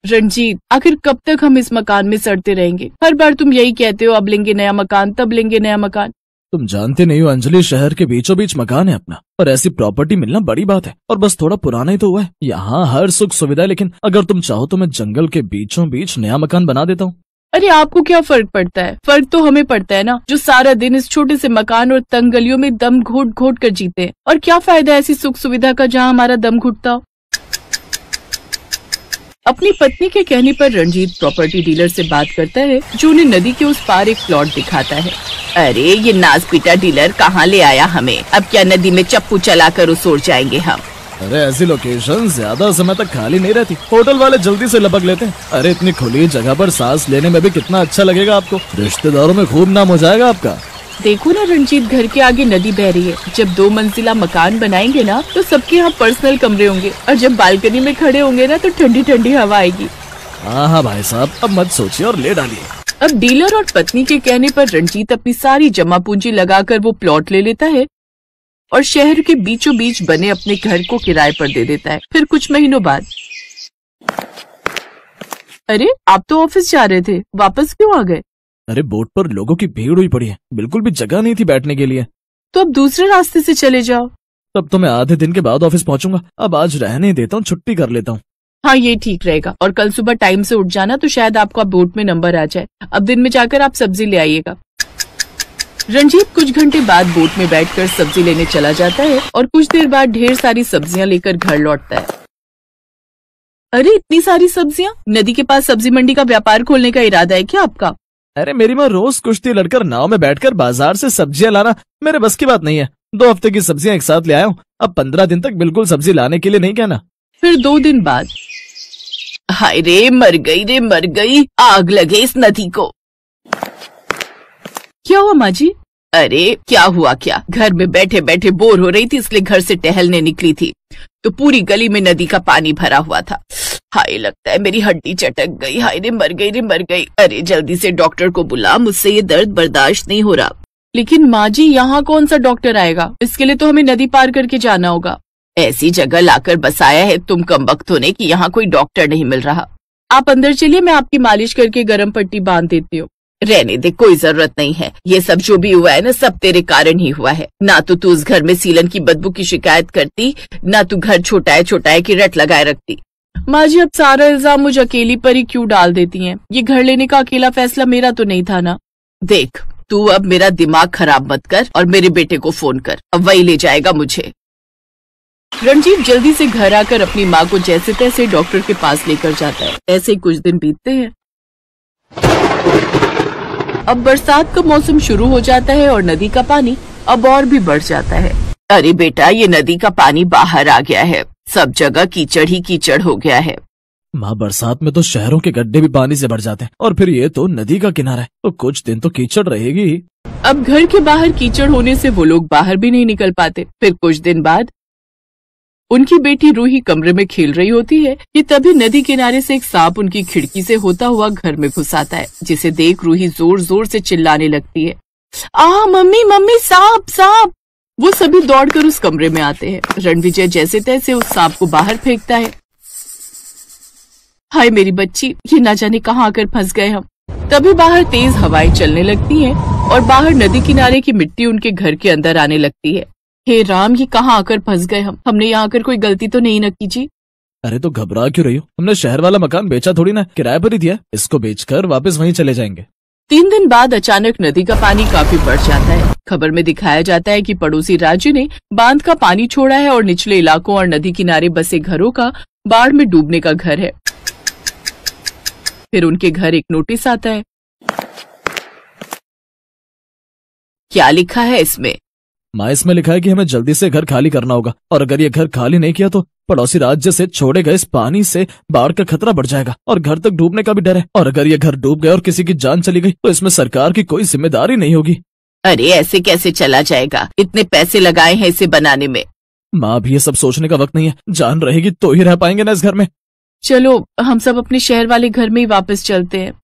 रंजीत, आखिर कब तक हम इस मकान में सड़ते रहेंगे? हर बार तुम यही कहते हो, अब लेंगे नया मकान, तब लेंगे नया मकान। तुम जानते नहीं हो अंजलि, शहर के बीचों बीच मकान है अपना, और ऐसी प्रॉपर्टी मिलना बड़ी बात है। और बस थोड़ा पुराना ही तो हुआ है। यहाँ हर सुख सुविधा है, लेकिन अगर तुम चाहो तो मैं जंगल के बीचों बीच नया मकान बना देता हूँ। अरे आपको क्या फर्क पड़ता है? फर्क तो हमें पड़ता है ना, जो सारा दिन इस छोटे से मकान और तंग गलियों में दम घोट घोट कर जीते हैं। और क्या फायदा ऐसी सुख सुविधा का जहाँ हमारा दम घुटता हो। अपनी पत्नी के कहने पर रंजीत प्रॉपर्टी डीलर से बात करता है, जो उन्हें नदी के उस पार एक प्लॉट दिखाता है। अरे ये नाज पीटा डीलर कहाँ ले आया हमें? अब क्या नदी में चप्पू चलाकर उसोर जाएंगे हम? अरे ऐसी लोकेशन ज्यादा समय तक खाली नहीं रहती, होटल वाले जल्दी से लपक लेते हैं। अरे इतनी खुली जगह पर सांस लेने में भी कितना अच्छा लगेगा आपको, रिश्तेदारों में खूब नाम हो जाएगा आपका। देखो ना रंजीत, घर के आगे नदी बह रही है। जब 2 मंजिला मकान बनाएंगे ना तो सबके यहाँ पर्सनल कमरे होंगे, और जब बालकनी में खड़े होंगे ना तो ठंडी ठंडी हवा आएगी। हाँ भाई साहब, अब मत सोचिए और ले डालिए। अब डीलर और पत्नी के कहने पर रंजीत अपनी सारी जमा पूंजी लगाकर वो प्लॉट ले लेता है और शहर के बीचों बीच बने अपने घर को किराए पर दे देता है। फिर कुछ महीनों बाद, अरे आप तो ऑफिस जा रहे थे, वापस क्यों आ गए? अरे बोट पर लोगों की भीड़ हुई पड़ी है, बिल्कुल भी जगह नहीं थी बैठने के लिए। तो अब दूसरे रास्ते से चले जाओ। तब तो मैं आधे दिन के बाद ऑफिस पहुंचूंगा, अब आज रहने देता हूँ, छुट्टी कर लेता हूँ। हाँ ये ठीक रहेगा, और कल सुबह टाइम से उठ जाना तो शायद आपका बोट में नंबर आ जाए। अब दिन में जाकर आप सब्जी ले आइएगा। रंजीत कुछ घंटे बाद बोट में बैठकर सब्जी लेने चला जाता है और कुछ देर बाद ढेर सारी सब्जियां लेकर घर लौटता है। अरे इतनी सारी सब्जियां? नदी के पास सब्जी मंडी का व्यापार खोलने का इरादा है क्या आपका? अरे मेरी माँ रोज कुश्ती लड़कर नाव में बैठकर बाजार से सब्जियां लाना मेरे बस की बात नहीं है। 2 हफ्ते की सब्जियां एक साथ ले आया हूँ, अब 15 दिन तक बिल्कुल सब्जी लाने के लिए नहीं कहना। फिर 2 दिन बाद, हाय रे मर गई, आग लगे इस नदी को। क्या हुआ माँ जी? अरे क्या हुआ क्या, घर में बैठे बैठे बोर हो रही थी, इसलिए घर से टहलने निकली थी तो पूरी गली में नदी का पानी भरा हुआ था। हाय लगता है मेरी हड्डी चटक गई, हाय रे मर गई। अरे जल्दी से डॉक्टर को बुला, मुझसे ये दर्द बर्दाश्त नहीं हो रहा। लेकिन माँ जी यहाँ कौन सा डॉक्टर आएगा? इसके लिए तो हमें नदी पार करके जाना होगा। ऐसी जगह लाकर बसाया है तुम कमबख्त होने की यहाँ कोई डॉक्टर नहीं मिल रहा। आप अंदर चलिए, मैं आपकी मालिश करके गर्म पट्टी बांध देती हूँ। रहने दे, कोई जरूरत नहीं है। ये सब जो भी हुआ है ना, सब तेरे कारण ही हुआ है। ना तो तू उस घर में सीलन की बदबू की शिकायत करती, ना तू घर छोटाए की रट लगाए रखती। माँ जी अब सारा इल्जाम मुझ अकेली पर ही क्यों डाल देती हैं? ये घर लेने का अकेला फैसला मेरा तो नहीं था ना। देख तू अब मेरा दिमाग खराब मत कर और मेरे बेटे को फोन कर, अब वही ले जाएगा मुझे। रणजीत जल्दी से घर आकर अपनी माँ को जैसे तैसे डॉक्टर के पास लेकर जाता है। ऐसे ही कुछ दिन बीतते हैं। अब बरसात का मौसम शुरू हो जाता है और नदी का पानी अब और भी बढ़ जाता है। अरे बेटा, ये नदी का पानी बाहर आ गया है, सब जगह कीचड़ ही कीचड़ हो गया है। माँ बरसात में तो शहरों के गड्ढे भी पानी से भर जाते हैं, और फिर ये तो नदी का किनारा है, तो कुछ दिन तो कीचड़ रहेगी ही। अब घर के बाहर कीचड़ होने से वो लोग बाहर भी नहीं निकल पाते। फिर कुछ दिन बाद उनकी बेटी रूही कमरे में खेल रही होती है कि तभी नदी किनारे से एक सांप उनकी खिड़की से होता हुआ घर में घुस आता है, जिसे देख रूही जोर जोर से चिल्लाने लगती है, आ मम्मी सांप सांप। वो सभी दौड़कर उस कमरे में आते हैं। रणविजय जैसे तैसे उस सांप को बाहर फेंकता है। हाय मेरी बच्ची, ये ना जाने कहाँ आकर फंस गए हम। तभी बाहर तेज हवाएं चलने लगती हैं और बाहर नदी किनारे की मिट्टी उनके घर के अंदर आने लगती है। हे राम, ये कहाँ आकर फंस गए हम? हमने यहाँ आकर कोई गलती तो नहीं न की जी? अरे तो घबरा क्यों रही हो? हमने शहर वाला मकान बेचा थोड़ी ना, किराए पर ही दिया। इसको बेचकर वापस वहीं चले जाएंगे। 3 दिन बाद अचानक नदी का पानी काफी बढ़ जाता है। खबर में दिखाया जाता है कि पड़ोसी राज्य ने बांध का पानी छोड़ा है और निचले इलाकों और नदी किनारे बसे घरों का बाढ़ में डूबने का घर है। फिर उनके घर एक नोटिस आता है। क्या लिखा है इसमें? माँ इसमें लिखा है कि हमें जल्दी से घर खाली करना होगा, और अगर ये घर खाली नहीं किया तो पड़ोसी राज्य से छोड़े गए इस पानी से बाढ़ का खतरा बढ़ जाएगा और घर तक डूबने का भी डर है। और अगर ये घर डूब गया और किसी की जान चली गई तो इसमें सरकार की कोई जिम्मेदारी नहीं होगी। अरे ऐसे कैसे चला जाएगा? इतने पैसे लगाए हैं इसे बनाने में। माँ भी ये सब सोचने का वक्त नहीं है, जान रहेगी तो ही रह पाएंगे ना इस घर में। चलो हम सब अपने शहर वाले घर में ही वापस चलते हैं।